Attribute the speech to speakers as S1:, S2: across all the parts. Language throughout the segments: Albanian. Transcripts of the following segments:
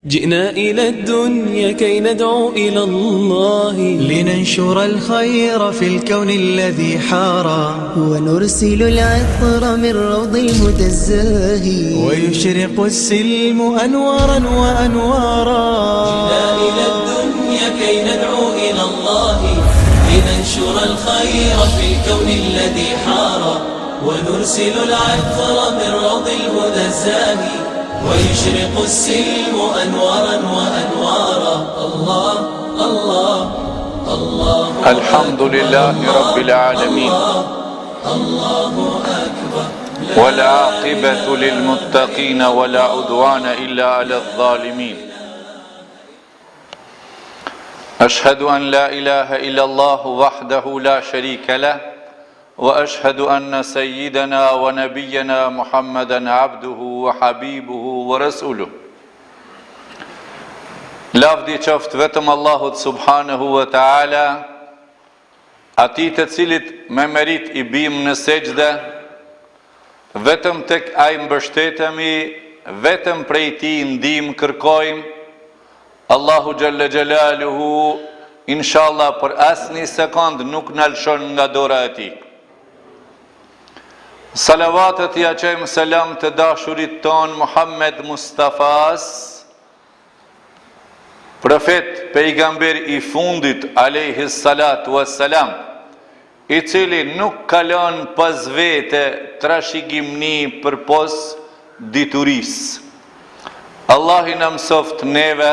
S1: جئنا إلى الدنيا كي ندعو إلى الله
S2: لننشر الخير في الكون الذي حارى
S3: ونرسل العطر من روض الهدى الزاهي
S2: ويشرق السلم أنوارا وأنوارا.
S1: جئنا إلى الدنيا كي ندعو إلى الله لننشر الخير في الكون الذي حارى ونرسل العطر من روض الهدى الزاهي ويشرق السلم أنوارا وأنوارا. الله الله الله
S4: الحمد لله رب العالمين
S1: الله أكبر
S4: والعاقبة للمتقين ولا عدوان إلا على الظالمين. أشهد أن لا إله إلا الله وحده لا شريك له وأشهد أن سيدنا ونبينا محمدا عبده وحبيبه ورسوله. Lavdi qoftë vetëm Allahut subhanahu wa ta'ala, atij të cilit me merit I bim në sejdë, vetëm tek ai mbështetemi, vetëm prej tij ndihmë kërkojmë. Allahu xhalla xjalaluhu inshallah për asnjë sekond nuk na lëshon nga dora e tij. Salavatet ja qëjmë selam të dashurit ton Muhammed Mustafas, profet pejgamber I fundit alayhi salatu wassalam, I cili nuk kalon pas vete trashëgimni për pos diturisë. Allah I na mësoft neve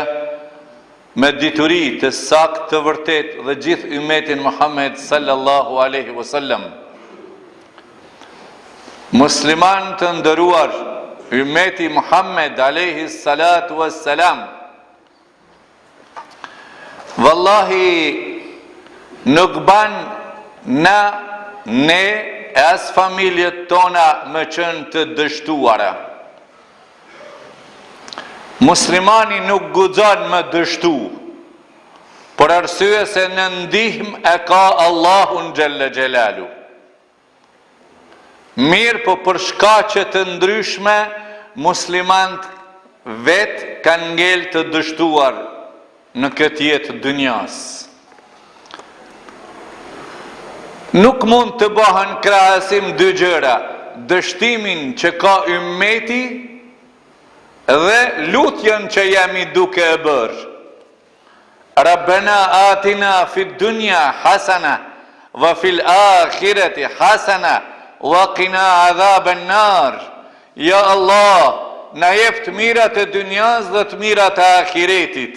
S4: me dituri të saktë të vërtet dhe gjithë ummetin Muhammed sallallahu alaihi wasallam. Musliman të ndëruar, ummeti Muhammed alayhi salatu wassalam, vallahi nuk ban ne as familjet tona me qenë të dështuara. Muslimani nuk guxon me dështu, për arsye se në ndihmë e ka Allahun xhalla xjalalu. Mirë, po për shkaqe të ndryshme, muslimant vetë kanë ngel të dështuar në këtë jetë dynjas. Nuk mund të bëhen krahasim dy gjëra, dështimin që ka ummeti dhe lutjen që jemi duke e bërë. Rabbena atina fid dunya hasana wa fil akhirati hasana wa qina adhaban nar. Ja Allah, na jep të mirat e dynjas dhe të mirat e ahiretit.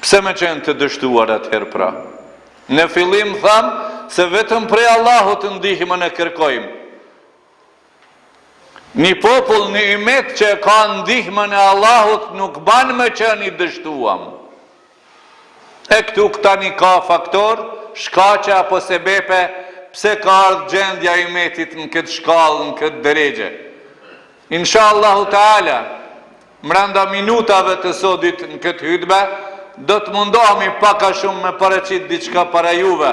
S4: Pse me qenë të dështuar atëherë pra? Në fillim tham se vetëm prej Allahut ndihmën e kërkojmë. Një popull, një ummet që ka ndihmën e Allahut nuk ban me qenë I dështuam. E këtu këtani ka faktor, shkaqe apo sebepe, pse ka ardhur gjendja e ummetit në këtë shkallë, në këtë drejgje. Inshallahu taala, mbranda minutave të sotit në këtë hutbë, do të mundohemi pak a shumë me paraqit diçka para juve.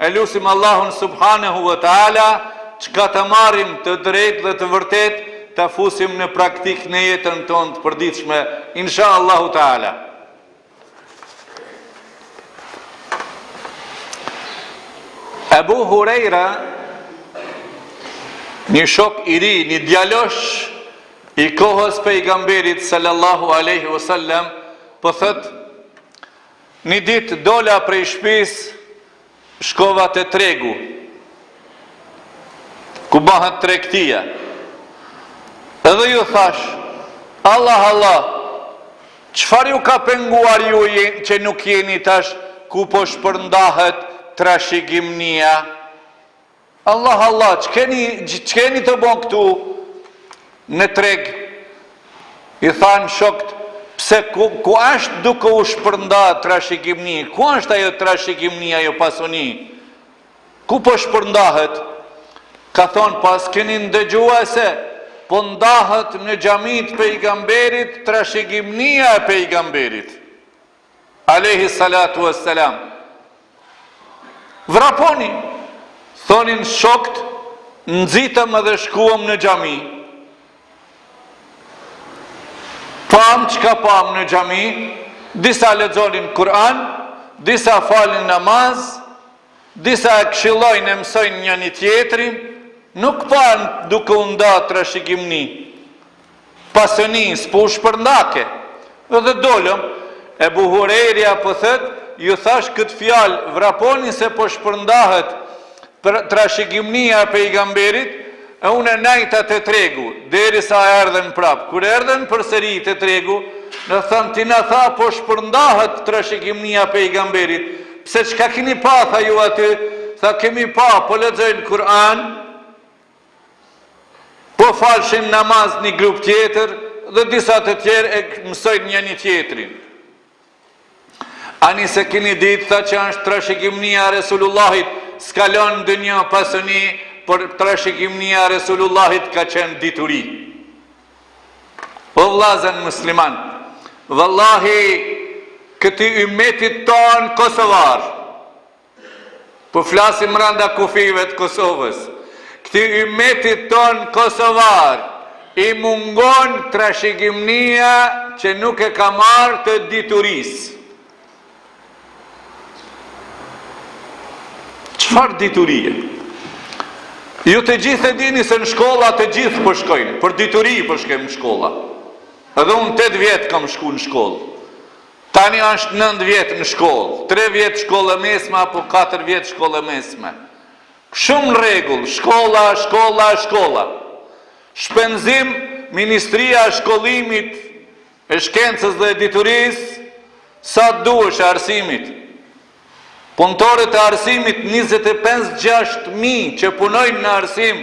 S4: E lutim Allahun subhanahu wa taala çka të marrim të drejtë dhe të vërtet, të fusim në praktik në jetën tonë të përditshme, inshallahu taala. Abu Huraira, një shok I ri, një djalosh I kohës pejgamberit sallallahu alaihi wasallam, po thot, një ditë dola prej shtëpisë, shkova te tregu, ku bëhet tregtia. Edhe ju thash, Allah, Allah, çfarë ju ka penguar ju që nuk jeni tash ku po shpërndahet trashëgimnia? Allah, Allah, ç'keni të bën këtu në treg? I than shokt, pse ku është duke u shpërnda trashëgimni? Ku është ajo trashëgimni, ajo pasuni? Ku po shpërndahet? Ka thonë, pas keni ndëgjua se po ndahet në xhamit pejgamberit trashëgimnia e pejgamberit alayhi salatu wassalam. Vraponi, thonin shokt, nxitëm edhe shkuam në xhami. Pam çka pam në xhami, disa lexonin Kur'an, disa falin namaz, disa e këshillojnë e mësojnë njëri tjetrin, nuk pan duke u nda trashëgimni. Pasënis, po u shpërndake. Dhe dolëm, Ebu Hurejra po thët, ju thash këtë fjalë, vraponi se po shpërndahet për trashëgimnia e pejgamberit, e unë najta të tregu, derisa erdhen prap. Kur erdhen përsëri të tregu, në thënë, ti na tha po shpërndahet trashëgimnia e pejgamberit. Pse çka keni pa, tha ju aty? Tha, kemi pa, po lexojnë Kur'an, po falshin namaz një grup tjetër, dhe disa të tjerë e mësojnë njëri tjetrin. Ani se keni ditë, tha, që është trashëgimnia e Resulullahit, s'kalon dënjë pasuni, por trashëgimnia e Resulullahit ka qenë dituri. O vllazën musliman, vallahi këti ummetit tonë kosovar, po flasim randa kufive të Kosovës, këti ummetit tonë kosovar, i mungon trashëgimnia që nuk e ka marrë të diturisë. Çfarë diturie? Ju të gjithë e dini se në shkolla të gjithë po shkojnë, për dituri po shkojmë në shkolla. Edhe unë 8 vjetë kam shku në shkollë. Tani është 9 vjetë në shkollë, 3 vjetë shkollë e mesme, apo 4 vjetë shkollë e mesme. Shumë rregull, shkolla. Shpenzim, Ministria e Shkollimit, e Shkencës dhe Diturisë, sa duhesh arsimit. Punëtorët e arsimit 25.000-6.000 që punojnë në arsim,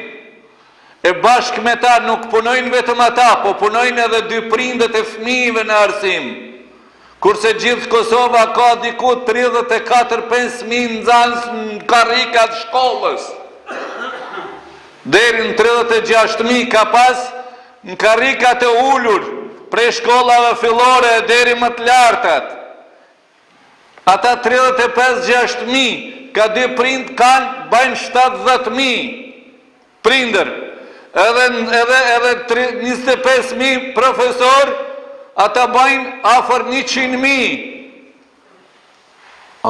S4: e bashkë me ta nuk punojnë vetëm ata, po punojnë edhe 2 prindët e fëmijëve në arsim. Kurse gjithë Kosova ka diku 34-5.000 nxënës në karrikat shkollës. Deri në 36.000 ka pas në karrikat e ulur, prej shkollave fillore deri më të lartat. Ata 35-6.000, ka 2 prind kanë, bajnë 70.000 prindër. Edhe 25.000 profesor, ata bajnë afër 100.000.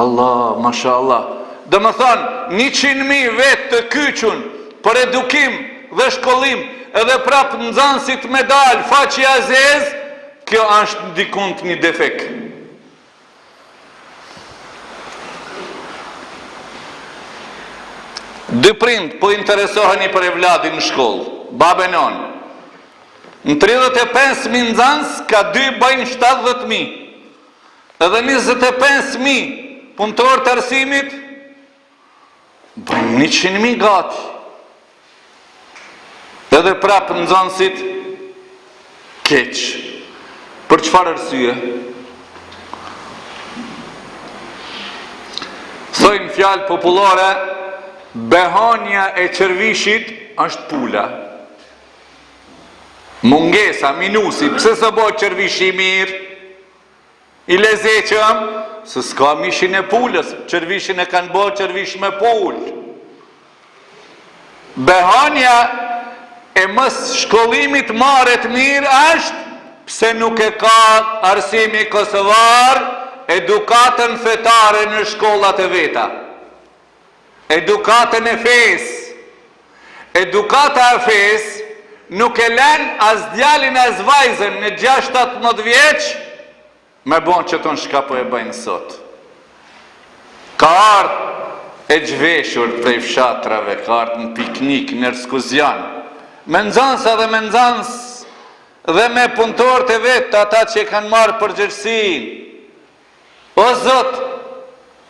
S4: Allah, mashallah. Dhe më thonë, 100.000 vetë të kyqun për edukim dhe shkollim, edhe prapë nxënësit medal, faqi azez, kjo është ndikund një defekt. Dy prind po interesoheni për evladin në shkollë, babë e nonë. Në 35.000 nxënës ka 2 bajnë 70.000. Edhe 25.000 punëtorë të arsimit bajnë 100.000 gati. Edhe prapë nxënësit keq. Për çfarë arsye? Thojnë fjalë popullore, behania e qërvishit është pula. Mungesa, minusi, pse së bo qërvishi mirë? I lezeqëm, se s'ka mishin e pulës, qërvishin e kanë bo qërvish me pullë. Behania e mës shkollimit maret mirë është, pse nuk e ka arsimi kosovar, edukatën fetare në shkollat e veta. Edukatën e fesë. Edukata e fesë nuk e len as djalin as vajzën në 6-17 vjeç me bon që tonë shka po e bëjnë sot. Ka ardhë e gjveshur prej fshatrave, ka ardhë në piknik, në ekskursion, me nxënës edhe me nxënës dhe me punëtorët e vetë, ata që kanë marrë përgjegjësinë. O Zot,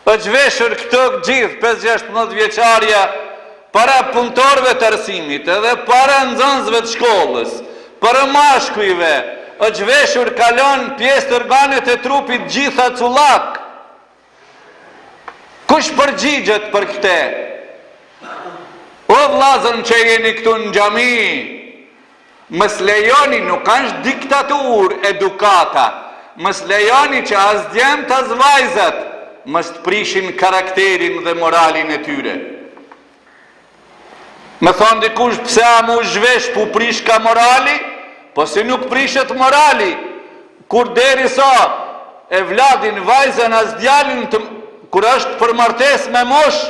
S4: o gjveshur këto gjithë 5-16 vjeçarja para punëtorëve të arsimit, edhe para nxënësve të shkollës, para mashkujve, o gjveshur kalon pjesë të organet e trupit gjitha cullak. Kush përgjigjet për këte? O vllazën që jeni këtu në xhami, mës lejoni, nuk është diktatur edukata, mës lejoni që as djemt as vajzat mës të prishin karakterin dhe moralin e tyre. Me thonë dikush, pse a mu zhvesh pu prish ka morali? Po si nuk prishet morali, kur derisa e vladin vajzën as djalin kur është për martes me mosh,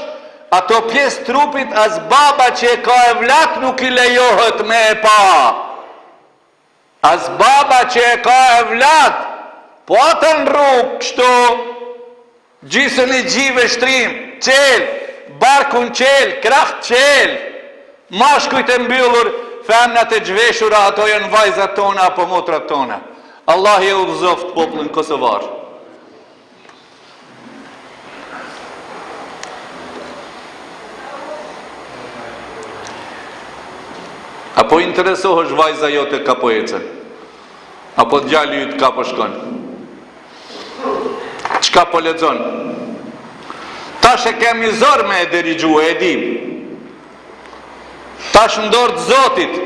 S4: ato pjesë trupit as baba që e ka e vlad nuk i lejohet me e pa. As baba që e ka e vlad, po atë në rrugë kështu, gjysën e gjive shtrim, qel, barkun qel, kraht qel, mashkujt e mbyllur, femnat e gjveshura, ato janë vajzat tona apo motrat tona. Allah je udhëzoft popullin kosovar. Apo interesohesh vajza jote ka po ecën? Apo djali jut ka po shkon? Çka po lexon? Tash e kemi zor me e dirigjue, e dim. Tash ndor të Zotit,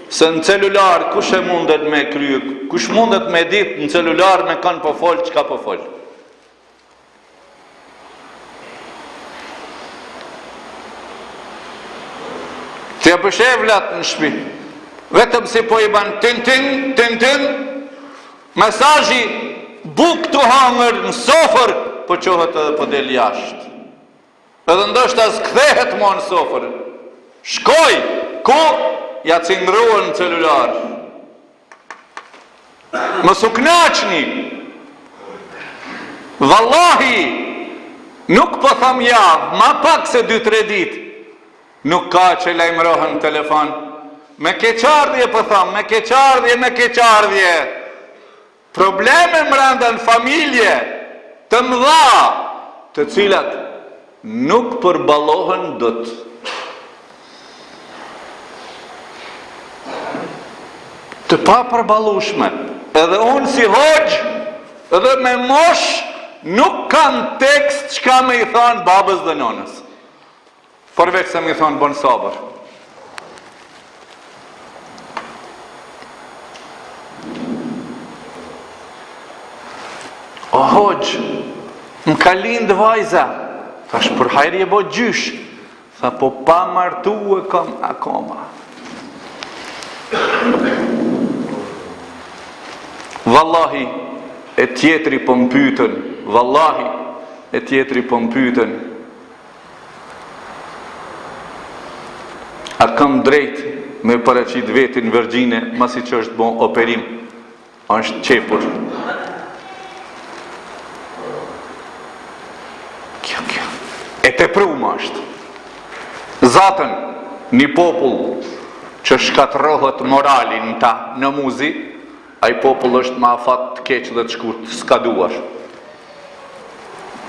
S4: se në celular kush e mundet me krye, kush mundet me dit në celular me kanë po fol, çka po fol. Të ja pëshevlat në shpi, vetëm si po i ban tin, mesazhi buk të hangër në sofër, po qohet edhe po del jashtë. Edhe ndoshta s'kthehet mo në sofër. Shkoj, ku? Ja cindruan në celular. Mos u knaqni. Vallahi, nuk po tham javë, ma pak se 2-3 ditë. Nuk ka që lajmërohen në telefon. Me keqardhje po tham, me keqardhje. Probleme mranda në familje, të mëdha, të cilat nuk përballohen dot. Të pa përballueshme. Edhe unë si hoxh, edhe me mosh, nuk kam tekst çka me i thonë babës dhe nonës. Përveç se me i thonë bon sabër. O hoxh, më ka lind vajza. Thash për hajri e bo gjysh. Tha po pa martu e kam akoma. Vallahi, e tjetri po më pyetën, vallahi, e tjetri po më pyetën, a kam drejt me paraqit vetin vërgjine, masi që është bon operim, është qepur. Kjo, e te prumë është. Zatën, një popull që shkatrohet moralin ta në muzi, ai popull është ma afat të keq dhe të shkurt, s'ka duar.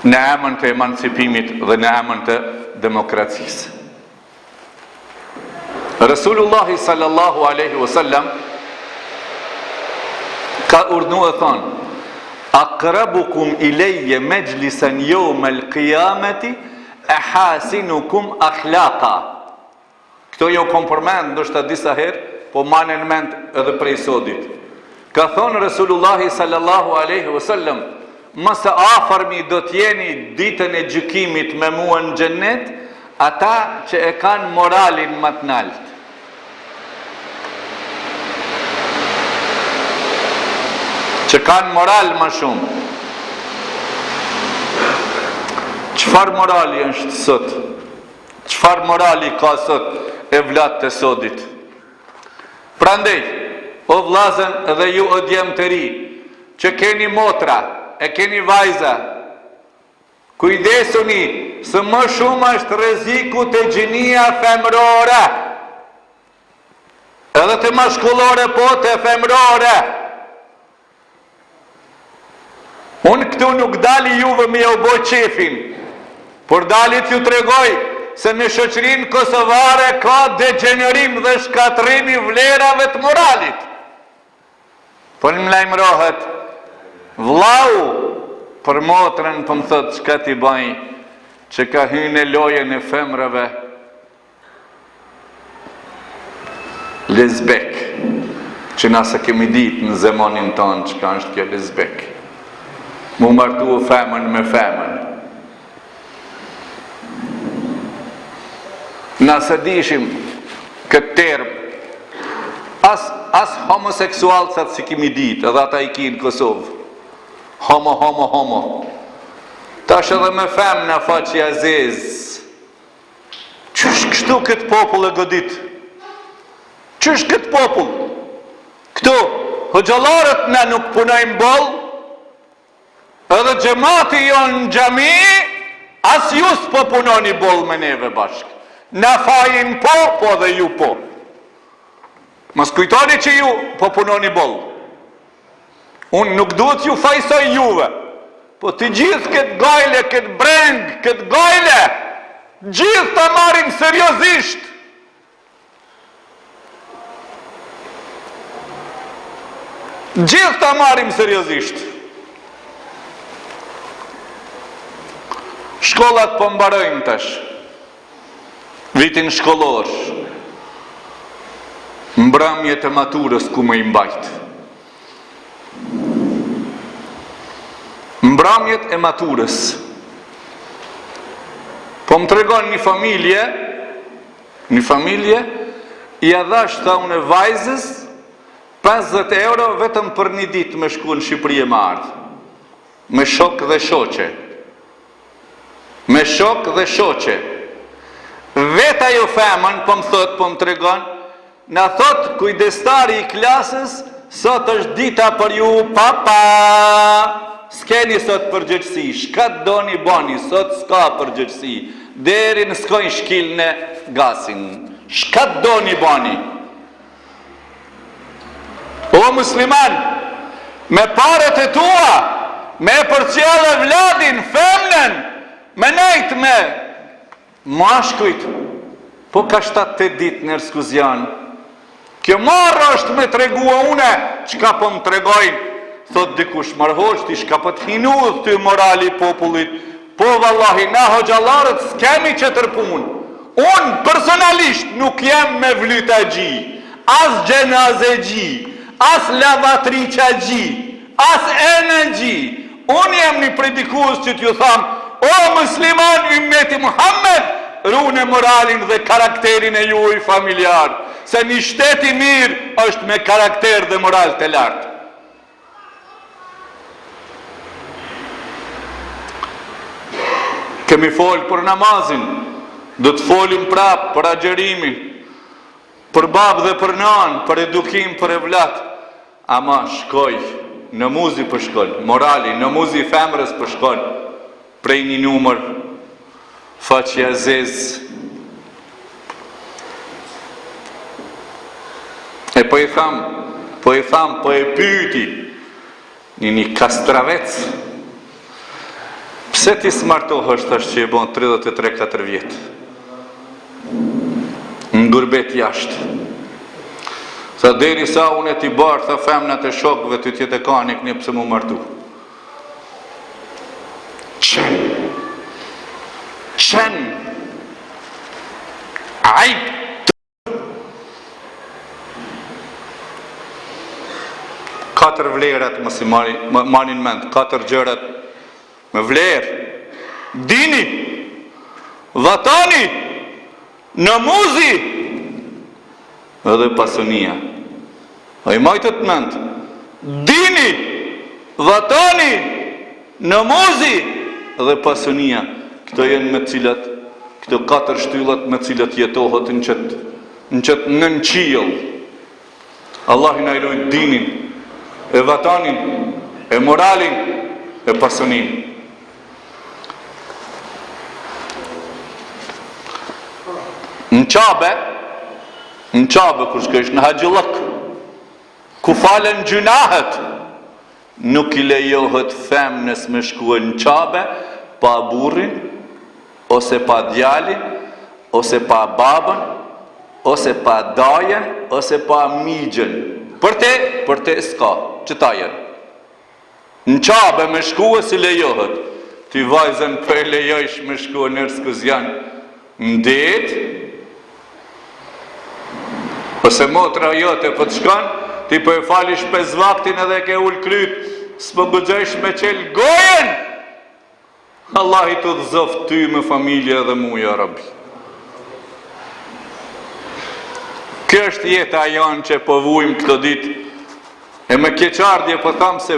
S4: Në emën të emancipimit dhe në emën të demokracisë. Resulullahi sallallahu aleyhi wasallam ka urdhnu e thonë, aqrabukum ileje mejlisen yawm al-qiyamati ahasinukum akhlaqa. Këto jo kom përmend ndoshta disa herë, po manen mend edhe prej sodit. Ka thonë Resulullahi sallallahu aleyhi wasallam, mëse afërmi do t'jeni ditën e gjykimit me mua në xhennet, ata që e kanë moralin më të lartë. Që kanë moral më shumë. Çfarë morali është sot? Çfarë morali ka sot e vllatë të sodit? Prandaj, o vllazën dhe ju o djemë të ri, që keni motra, e keni vajza, kujdesuni, se më shumë është rreziku të gjinia femrore, edhe të mashkullore, po të femrore. Unë këtu nuk dali juve me u bo qefin, por dalit ju tregoj se në shoqërinë kosovare ka degenerim dhe shkatrim i vlerave të moralit. Po në më lajmërohet, vllau për motrën për më thëtë çka t'i baj, që ka hynë e lojën e femrave, lezbek, që nasa kemi ditë në zemanin tonë që ka është kjo lezbek. Mu martu femën me femën. Nëse dishim këtë term, as as homoseksual sa si kimi ditë, edhe ata i ki në Kosovë. Homo. Tash edhe me fem në faqja zezë. Qysh kështu këtë popull e godit? Qysh këtë popull? Këtu, hoxhallarët na nuk punojnë boll, edhe xhamati jonë në xhami, as ju s'po punoni boll me neve bashkë. Na fajin po dhe ju po. Mos kujtoni që ju po punoni boll. Unë nuk duhet ju fajsoj juve, po të gjithë këtë gajle, këtë breng, këtë gajle, gjithë të marim seriozisht. Gjithë të marim seriozisht. Shkollat po mbarojnë tash. Vitin shkollor. Mbrëmjet e maturës ku më i mbajt. Mbrëmjet e maturës. Po më tregon një familje, i adhash tha unë vajzës 50 euro vetëm për një ditë me shku në Shqipëri e më ardhë. Me shok dhe shoqe. Me shok dhe shoqe. Veta jo femën, po më tregon, na thot kujdestari i klasës, sot është dita për ju, papa. S'keni sot përgjegjësi, shkat doni bani, sot s'ka përgjegjësi. Deri në s'kojnë shkil në gasin. Shkat doni bani. O musliman, me paret e tua, me përqele vladin, femnen, me nejt me mashkujt, po ka 7-8 dit në Erskuzjan. Kjo marrë është me tregua une, qka po më tregojnë, thot dikush marhoshti, shka po t'hinu të morali popullit, po vallahi, na hoxhallarët s'kemi që tërpun. Unë personalisht nuk jem me vlyta gji, as gjenaze gji, as lavatriqa gji, as ene gji. Unë jem një predikus që t'ju tham, o musliman ummeti Muhammed, rune moralin dhe karakterin e juj familjar, se një shteti mirë është me karakter dhe moral të lartë. Kemi folë për namazin, do të folim prapë për agjerimin, për babë dhe për nanë, për edukim, për evlat. Ama shkoj, në muzi për shkoj, morali, në muzi femrës për shkoj, prej një numër, faqja zez. E po i tham, po e pyti, një kastravec. Pse ti smartohësht është që i bon 33-4 vjetë? Në gurbet jashtë. Tha deri sa unë e t'i barë, tha femnat e shokëve të tjetë e kanik një pëse mu martu. Qen. Ajp. Katër vlerat më si marin mend, 4 gjërat me vlerë, dini, vatani, namuzi, edhe pasonia. A i majtët mend, dini, vatani, namuzi, edhe pasonia. Këto jenë me cilat, këto 4 shtyllat me cilat jetohet në qëtë nën qiell. Allah i na i lujt dinin, e vatanin, e moralin, e pasonin. Në qabe, kur shkesh në haqillëk, ku falen gjunahet, nuk i lejohet femnes me shkue në qabe, pa burrin, ose pa djalin, ose pa babën, ose pa dajen, ose pa migjen. Për te s'ka, që ta jenë. Në qabe me shkue si lejohet, ty vajzën për lejojsh me shkue në Erskuzjan, në detë, ose motra jote për të shkan, ti për e falish 5 vaktin edhe ke ullë kryt, s'pë bëgjësh me qelë gojen. Allah i të dhëzoft ty me familje dhe mu, ja Rabbi. Kjo është jeta jonë që po vujmë këto ditë. E me keqardhje po thamë se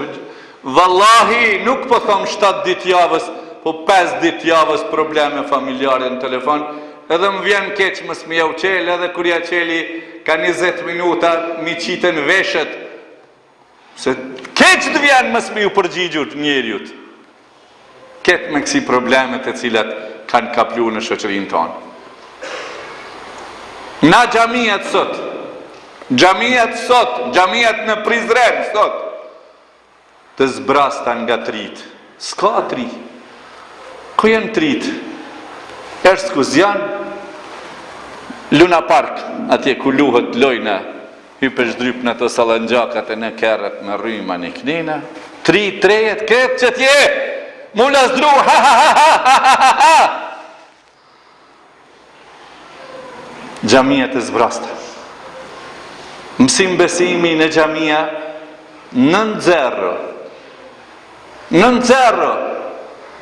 S4: vallahi nuk po thamë 7 ditë javës, po 5 ditë javës probleme familjare në telefon. Edhe më vjen keq mos më jau qel, edhe kur ja qeli ka 20 minuta mi qiten veshët. Se keq të vjen mos më ju përgjigjur njeriut. Ketë me kësi problemet e cilat kanë kaplu në shoqërinë tonë. Na xhamijat sot, xhamijat në Prizren sot, të zbrastan nga trit. S'ka trit. Ku janë trit? Erskuzjan, Luna Park, atje ku luhet lojna, hypesh dryp në të salanxhakat e në kerret me rryma një knina, trejet, këtë që tje, mulla zdru, ha ha ha ha ha ha ha. Xhamia të zbrasta. Mësim besimi në xhamia 9-0.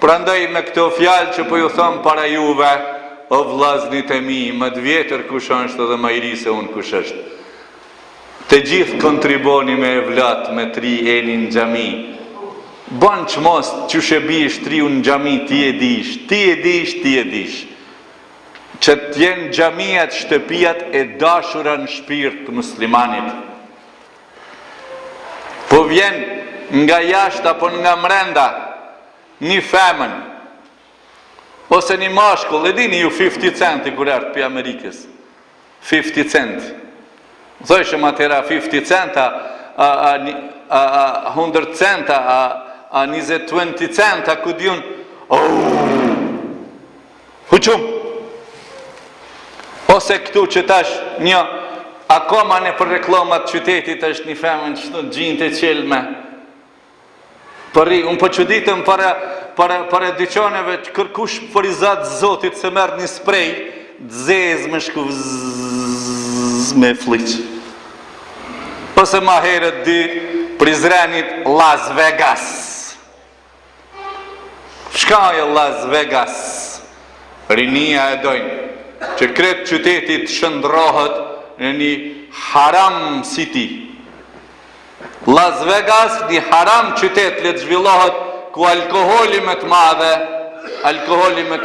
S4: Prandaj me këto fjalë që po ju thom para juve, o vllaznit e mi, më të vjetër kush është dhe më i ri se unë kush është. Të gjithë kontriboni me evlat, me tri eni në xhami. Ban që mos që shebish triu në xhami, ti e dish. Që t'jenë xhamijat, shtëpijat e dashura në shpirt të muslimanit. Po vjen nga jashtë apo nga mrenda një femën, ose një mashkull, e dini ju 50 centi kur ardhë për Amerikës. 50 cent. Thojshëm atëra 50 centa, 100 centa, 20 centa, ku diun, huqum. Ose këtu që tash një, akoma në për reklamat qytetit është një femën që të gjinë të qelme. Unë po që ditëm para dyqaneve që kërkush për i zatë zotit se merë një sprej, dzez me shku me fliq. Ose ma herët dy Prizrenit Las Vegas. Shka e Las Vegas? Rinia e dojnë që kretë qytetit shëndrohet në një haram city. Las Vegas, një haram qytet le të zhvillohet ku alkoholi më të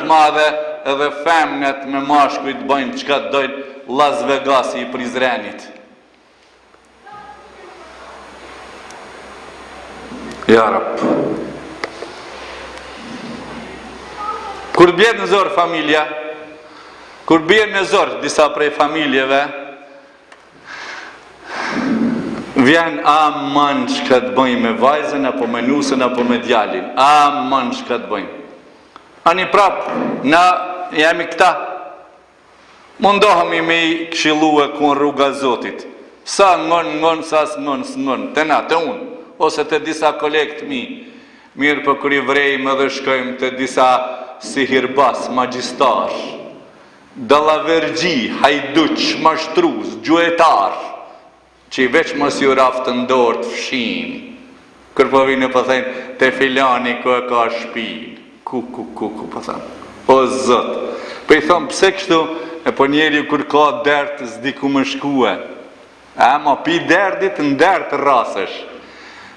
S4: madhe edhe femnet me mashkujt bëjnë çka të dojnë. Las Vegas i Prizrenit. Ja Rab. Kur bjen në zor familja, kur bjen në zor disa prej familjeve, vjen aman çka të bëjmë me vajzën, apo me nusën, apo me djalin. Aman çka të bëjmë. Ani prap, na jemi këta. Mundohemi me i këshillue ku në rruga Zotit. Sa ngon, sa s'ngon, të na, të unë, ose të disa kolegë të mi. Mirë për kër i vrejmë dhe shkojmë të disa sihirbas, magjistar, dallavergji, hajduq, mashtruz, gjuetar, që i veç mos ju raftë në dorë të fshin. Kër po vinë po thejnë, te filani ku e ka shpin. Ku, po thënë. O Zot. Po i thonë, pse kështu, e po njeri kur ka dertë s'di ku më shkue. Ma pi derdit në dertë rasësh.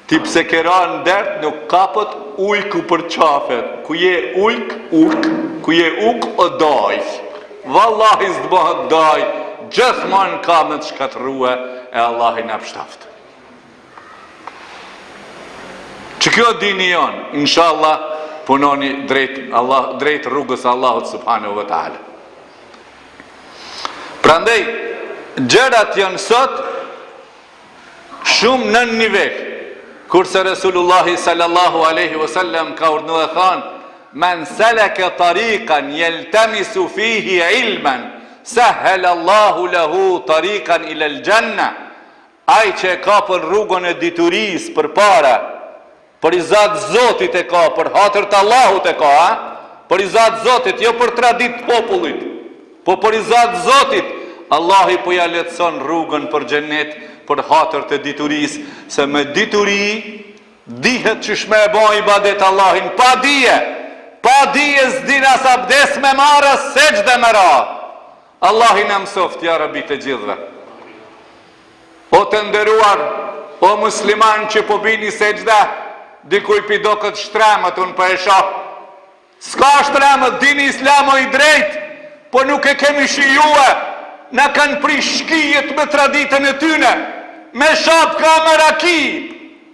S4: Ti pse kera në dertë nuk kapët ujku për qafet. Ku je ujk, ku je uk o daj. Vallahi s'dë bëhet daj. Gjithmonë ka me të shkatruhe e Allah i në pështaft. Që kjo dini jonë, inshallah, punoni drejt rrugës Allahut subhanahu wa ta'ala. Prandaj, gjërat janë sot shumë në nivel. Kurse Resulullahi sallallahu aleyhi wasallam ka urdhëruar dhe thanë, men salaka tariqan yaltamisu fihi ilman, sahhal Allahu lahu tariqan ila al-janna. Ai që ka për rrugën e diturisë përpara, për i zatë Zotit e ka, për hatër të Allahut e ka, për i zatë Zotit, jo për tradit popullit, po për i zatë Zotit, Allahi po ja letëson rrugën për xhenet, për hatër të diturisë, se me dituri, dihet që shme e bo ibadet Allahin, pa dije s'dina sa abdes me marë, seqde me ra. Allahin e mësoft, ja Rabi të gjithve. O të nderuar, o musliman që po bini sejdë, dikuj pido këtë shtremët unë për e shoh. S'ka shtremët, dini islamo i drejt, po nuk e kemi shijue. Na kanë prish shkijet me traditën e tyne, me shapka me rakip,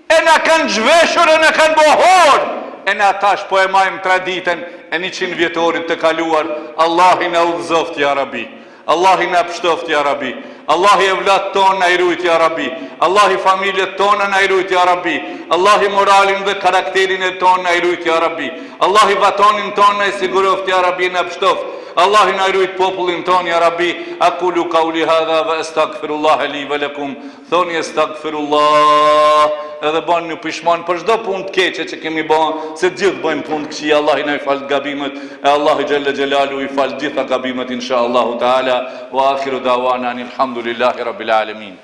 S4: e na kanë zhveshur e na kanë bohor, e na tash po e majmë traditën e 100 vjetorit të kaluar. Allahi na udhëzoft ja Rabi, Allahi na pështoft ja Rabi, Allahi evlat tonë na i rujt ja Rabi, Allahi familjet tonë na i rujt ja Rabi, Allahi moralin dhe karakterin e tonë na i rujt ja Rabi, Allahi vatonin tonë na i siguroft ja Rabi, na pështoft. Allahi na rujt popullin ton ja Rabbi. Aqulu qawli hadha wa astaghfirullah li wa lakum. Thoni astaghfirullah. Edhe bën një pishman për çdo punë të keqe që kemi bën, se gjithë bëjmë punë të këqija. Allahi na i fal gabimet, e Allahu xhalla xhelalu i fal gjitha gabimet inshallah taala. Wa akhiru dawana alhamdulillahi rabbil alamin.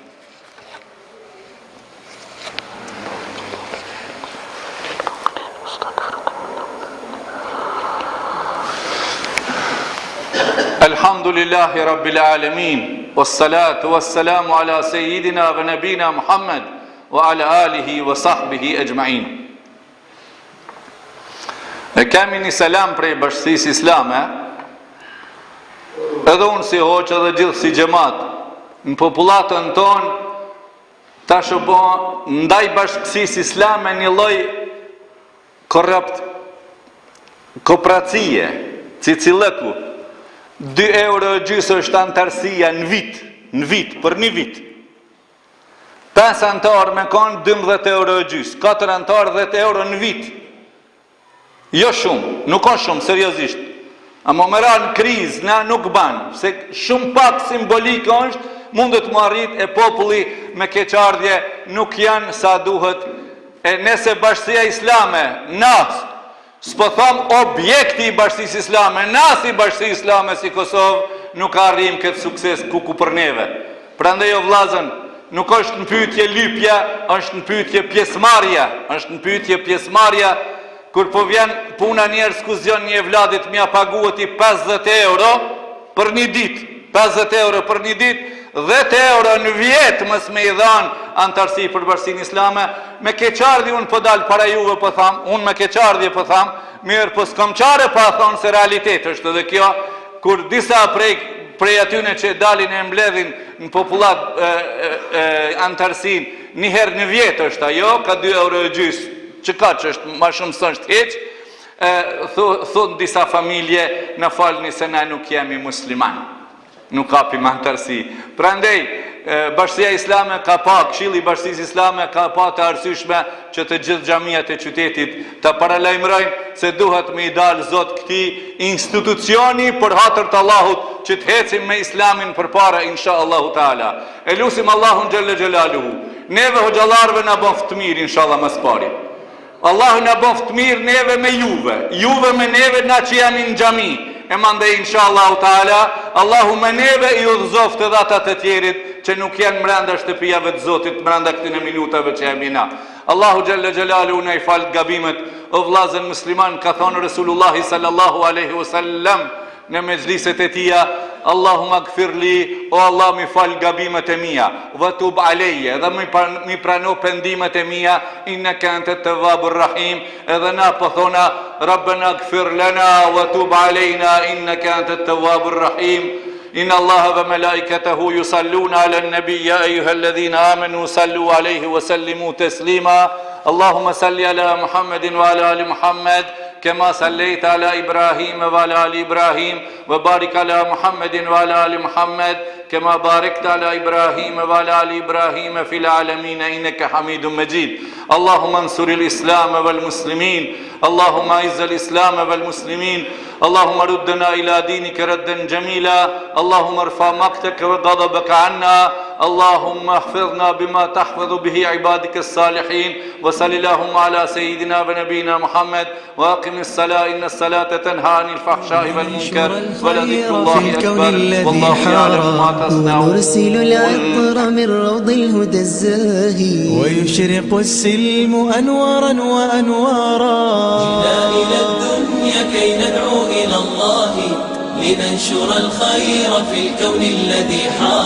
S4: Alhamdulillahi rabbil alamin, wassalatu wassalamu ala sayyidina wa nabina Muhammad wa ala alihi wa sahbihi ajma'in. E kemi një selam prej bashkësisë islame, edhe unë si hoqë edhe gjithë si gjemat, në popullatën tonë, tash u bë ndaj bashkësisë islame një lloj kooperacie, cicilleku. 2 euro gjysë është antarësia në vit, për një vit. 5 antarë me konë 12 euro gjysë, 4 antarë 10 euro në vit. Jo shumë, nuk ka shumë, seriozisht. A më mëra në krizë, na nuk banë, se shumë pak simbolikë është, mundet më arrit e populli me keqardhje nuk janë sa duhet. E nëse bashkësia islame, nasë, s'po thom objekti i bashkësisë islame, nasi i bashkësisë islame si Kosovë, nuk arrim këtë sukses ku për neve. Prandaj o vllazën, nuk është në pyetje lypja, është në pyetje pjesëmarrja, kur po vjen puna njerëz ku zgjon një vladit mja paguhet i 50 euro për një ditë, 50 euro për një ditë, 10 euro në vjetë mës me i dhanë antarësi për bashkësinë islame. Me keqardhje unë po dalë para juve po tham, unë me keqardhje po tham, mirë po s'kom qare pa thonë se realitet është edhe kjo, kur disa prej atyne që dalin e mbledhin në popullat antarësin, njëherë në vjetë është ajo, ka 2 euro e gjysë, që ka që është ma shumë së është heqë, thonë disa familje, në falni se na nuk jemi musliman, nuk kapim antarësi. Prandej, bashkësia islame ka pa, këshilli i bashkësisë islame ka pa të arsyeshme që të gjithë xhamiat e qytetit të paralajmërojnë se duhet me i dalë zot këtij institucioni për hatër të Allahut që të hecim me islamin përpara inshallahu taala. E lutim Allahun xhalla xhelaluhu. Neve hoxhallarëve na bën fëmir inshallah më së pari. Allahu na bën fëmir neve me juve me neve na që jemi në xhami. E mandej inshallah taala, Allahu me neve i udhëzoft edhe ata të tjerit që nuk janë mbrenda shtëpiave të Zotit, mbrenda këtyre minutave që jemi na. Allahu xhalla xhelalu na i fal gabimet. O vllazën musliman, ka thonë Resulullah sallallahu alaihi wasallam në mezhliset e tia, Allahumma gfirli, o Allah mi fal gabimet e mia, wa tub aleje, dhe mi prano pendimet e mia, innaka antat tawwabur rahim, edhe na po thona, Rabbana gfir lana, wa tub alejna, innaka antat tawwabur rahim. Inna Allaha wa malaikatahu yusalluna ala an-nabi ya ayyuhalladhina amanu sallu alayhi wa sallimu taslima. Allahumma salli ala Muhammadin wa ala ali Muhammad كما صليت على إبراهيم وعلى آل إبراهيم وبارك على محمد وعلى آل محمد كما باركت على إبراهيم وعلى آل إبراهيم في العالمين إنك حميد مجيد. اللهم انصر الإسلام والمسلمين، اللهم أعز الإسلام والمسلمين، اللهم ردنا إلى دينك ردا جميلا، اللهم ارفع مقتك وغضبك عنا، اللهم احفظنا بما تحفظ به عبادك الصالحين. وصل اللهم على سيدنا ونبينا محمد وأقم الصلاة إن الصلاة تنهى عن الفحشاء والمنكر ولذكر الله أكبر والله يعلم ما تصنعون.
S3: ونرسل العطر من روض الهدى الزاهي
S2: ويشرق السلم أنوارا وأنوارا.
S1: جئنا إلى الدنيا كي ندعو إلى الله لننشر الخير في الكون الذي حار.